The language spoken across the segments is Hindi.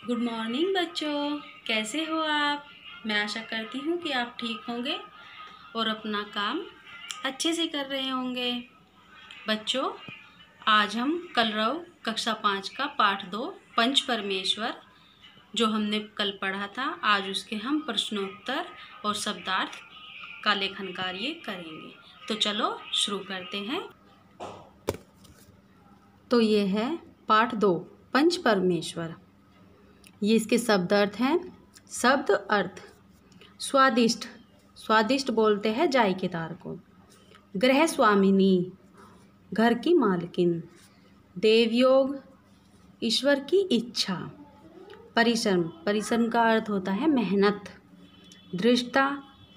गुड मॉर्निंग बच्चों, कैसे हो आप। मैं आशा करती हूँ कि आप ठीक होंगे और अपना काम अच्छे से कर रहे होंगे। बच्चों, आज हम कलरव कक्षा 5 का पाठ 2 पंच परमेश्वर जो हमने कल पढ़ा था, आज उसके हम प्रश्नोत्तर और शब्दार्थ का लेखन कार्य करेंगे। तो चलो शुरू करते हैं। तो ये है पाठ 2 पंच परमेश्वर। ये इसके शब्द अर्थ हैं। शब्द अर्थ: स्वादिष्ट, स्वादिष्ट बोलते हैं जायकेदार को। गृह स्वामिनी, घर की मालकिन। देवयोग, ईश्वर की इच्छा। परिश्रम, परिश्रम का अर्थ होता है मेहनत। धृष्टता,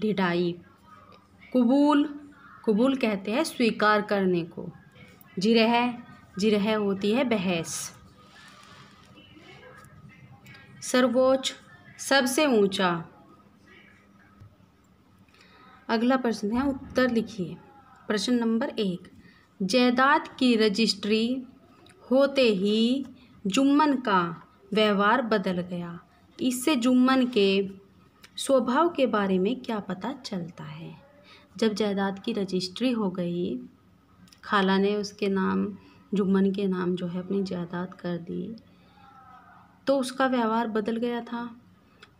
ढिठाई। कुबूल, कुबूल कहते हैं स्वीकार करने को। जिरह, जिरह होती है बहस। सर्वोच्च, सबसे ऊंचा। अगला प्रश्न है, उत्तर लिखिए। प्रश्न नंबर 1, जायदाद की रजिस्ट्री होते ही जुम्मन का व्यवहार बदल गया। इससे जुम्मन के स्वभाव के बारे में क्या पता चलता है। जब जायदाद की रजिस्ट्री हो गई, खाला ने उसके नाम, जुम्मन के नाम जो है अपनी जायदाद कर दी, तो उसका व्यवहार बदल गया था।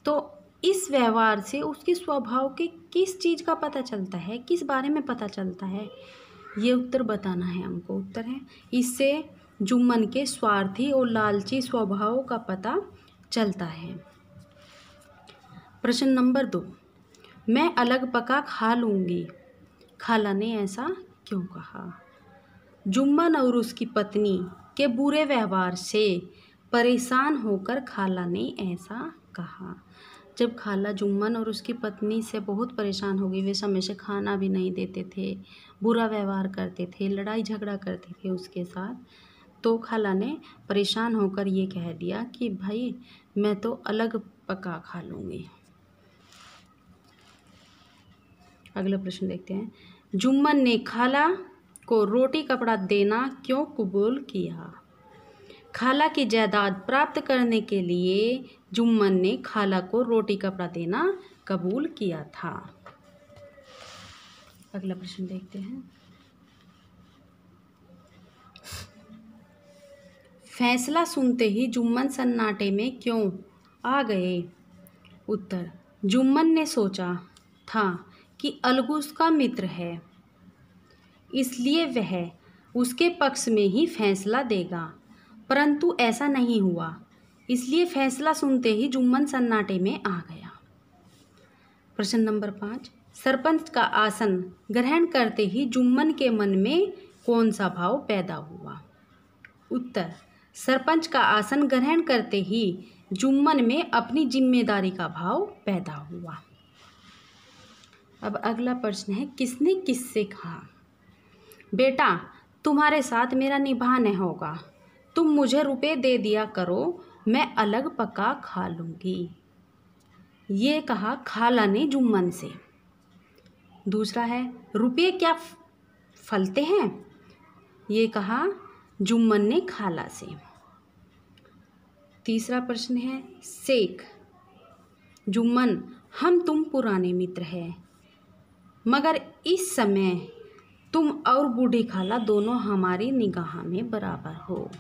तो इस व्यवहार से उसके स्वभाव के किस चीज़ का पता चलता है, किस बारे में पता चलता है, ये उत्तर बताना है हमको। उत्तर है, इससे जुम्मन के स्वार्थी और लालची स्वभाव का पता चलता है। प्रश्न नंबर 2, मैं अलग पका खा लूँगी, खाला ने ऐसा क्यों कहा। जुम्मन और उसकी पत्नी के बुरे व्यवहार से परेशान होकर खाला ने ऐसा कहा। जब खाला जुम्मन और उसकी पत्नी से बहुत परेशान हो गई, वे समय से खाना भी नहीं देते थे, बुरा व्यवहार करते थे, लड़ाई झगड़ा करते थे उसके साथ, तो खाला ने परेशान होकर ये कह दिया कि भाई मैं तो अलग पका खा लूँगी। अगला प्रश्न देखते हैं, जुम्मन ने खाला को रोटी कपड़ा देना क्यों कबूल किया। खाला की जायदाद प्राप्त करने के लिए जुम्मन ने खाला को रोटी कपड़ा देना कबूल किया था। अगला प्रश्न देखते हैं, फैसला सुनते ही जुम्मन सन्नाटे में क्यों आ गए। उत्तर, जुम्मन ने सोचा था कि अलगू उसका मित्र है, इसलिए वह उसके पक्ष में ही फैसला देगा, परंतु ऐसा नहीं हुआ, इसलिए फैसला सुनते ही जुम्मन सन्नाटे में आ गया। प्रश्न नंबर 5, सरपंच का आसन ग्रहण करते ही जुम्मन के मन में कौन सा भाव पैदा हुआ। उत्तर, सरपंच का आसन ग्रहण करते ही जुम्मन में अपनी जिम्मेदारी का भाव पैदा हुआ। अब अगला प्रश्न है, किसने किससे कहा। बेटा, तुम्हारे साथ मेरा निभाह नहीं होगा, तुम मुझे रुपए दे दिया करो, मैं अलग पका खा लूँगी। ये कहा खाला ने जुम्मन से। दूसरा है, रुपये क्या फलते हैं, ये कहा जुम्मन ने खाला से। तीसरा प्रश्न है, शेख, जुम्मन, हम तुम पुराने मित्र हैं, मगर इस समय तुम और बूढ़ी खाला दोनों हमारी निगाह में बराबर हो।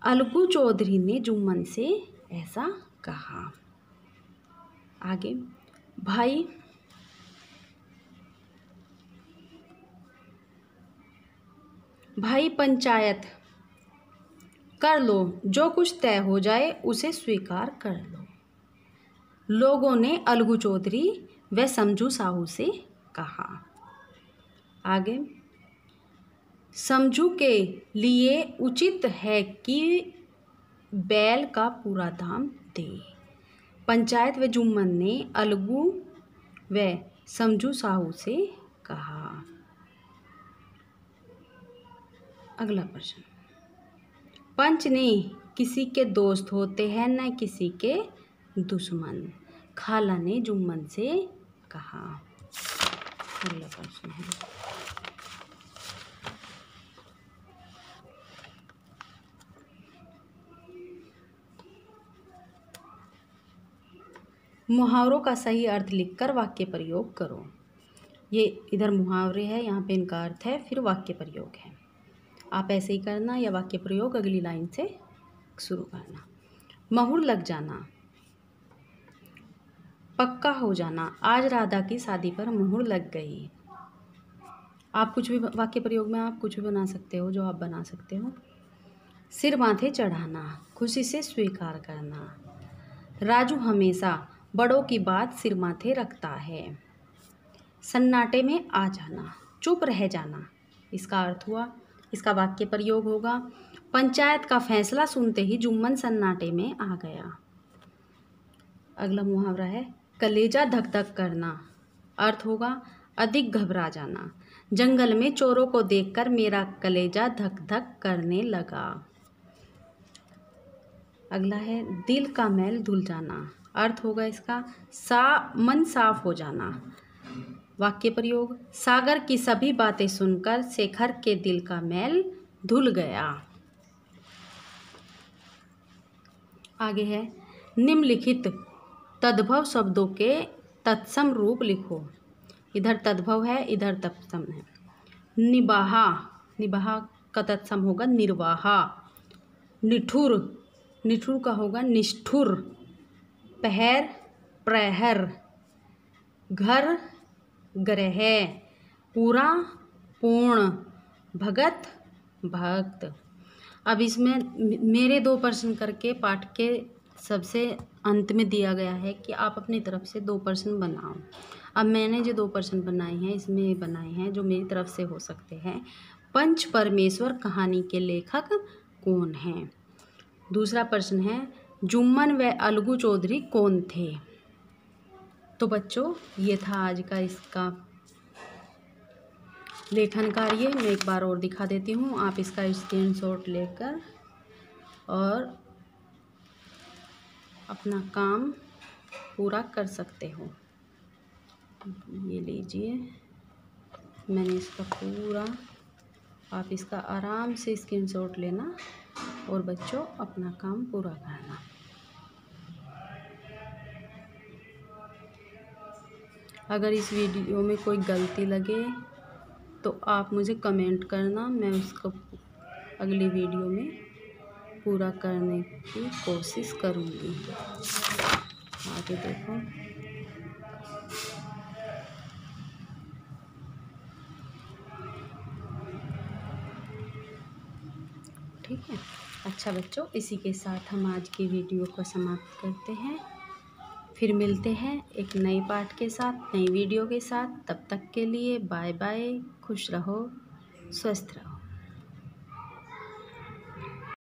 अलगू चौधरी ने जुम्मन से ऐसा कहा। आगे, भाई, भाई पंचायत कर लो, जो कुछ तय हो जाए उसे स्वीकार कर लो, लोगों ने अलगू चौधरी व समझू साहू से कहा। आगे, समझू के लिए उचित है कि बैल का पूरा दाम दे। पंचायत व जुम्मन ने अलगू व समझू साहू से कहा। अगला प्रश्न, पंच ने किसी के दोस्त होते हैं न किसी के दुश्मन, खाला ने जुम्मन से कहा। अगला प्रश्न है, मुहावरों का सही अर्थ लिखकर वाक्य प्रयोग करो। ये इधर मुहावरे है, यहाँ पे इनका अर्थ है, फिर वाक्य प्रयोग है। आप ऐसे ही करना या वाक्य प्रयोग अगली लाइन से शुरू करना। मुहर लग जाना, पक्का हो जाना। आज राधा की शादी पर मुहर लग गई। आप कुछ भी वाक्य प्रयोग में आप कुछ भी बना सकते हो, जो आप बना सकते हो। सिर माथे चढ़ाना, खुशी से स्वीकार करना। राजू हमेशा बड़ों की बात सिर माथे रखता है। सन्नाटे में आ जाना, चुप रह जाना। इसका अर्थ हुआ, इसका वाक्य प्रयोग होगा, पंचायत का फैसला सुनते ही जुम्मन सन्नाटे में आ गया। अगला मुहावरा है कलेजा धक धक करना। अर्थ होगा अधिक घबरा जाना। जंगल में चोरों को देखकर मेरा कलेजा धक धक करने लगा। अगला है दिल का मैल धुल जाना। अर्थ होगा इसका मन साफ हो जाना। वाक्य प्रयोग सागर की सभी बातें सुनकर शेखर के दिल का मैल धुल गया। आगे है निम्नलिखित तद्भव शब्दों के तत्सम रूप लिखो। इधर तद्भव है, इधर तत्सम है। निबाहा, निबाहा का तत्सम होगा निर्वाहा। निठुर, निठुर का होगा निष्ठुर। पहर, प्रहर। घर, ग्रह। पूरा, पूर्ण। भगत, भक्त। अब इसमें मेरे 2 प्रश्न करके पाठ के सबसे अंत में दिया गया है कि आप अपनी तरफ से 2 प्रश्न बनाओ। अब मैंने जो 2 प्रश्न बनाए हैं, इसमें ये बनाए हैं जो मेरी तरफ से हो सकते हैं। पंच परमेश्वर कहानी के लेखक कौन हैं? दूसरा प्रश्न है जुम्मन व अलगू चौधरी कौन थे? तो बच्चों ये था आज का इसका लेखन कार्य। मैं एक बार और दिखा देती हूँ, आप इसका स्क्रीनशॉट लेकर और अपना काम पूरा कर सकते हो। ये लीजिए, मैंने इसका पूरा, आप इसका आराम से स्क्रीनशॉट लेना और बच्चों अपना काम पूरा करना। अगर इस वीडियो में कोई गलती लगे तो आप मुझे कमेंट करना, मैं उसको अगली वीडियो में पूरा करने की कोशिश करूँगी। आगे देखो, ठीक है। अच्छा बच्चों, इसी के साथ हम आज की वीडियो को समाप्त करते हैं। फिर मिलते हैं एक नए पाठ के साथ, नई वीडियो के साथ। तब तक के लिए बाय बाय। खुश रहो, स्वस्थ रहो।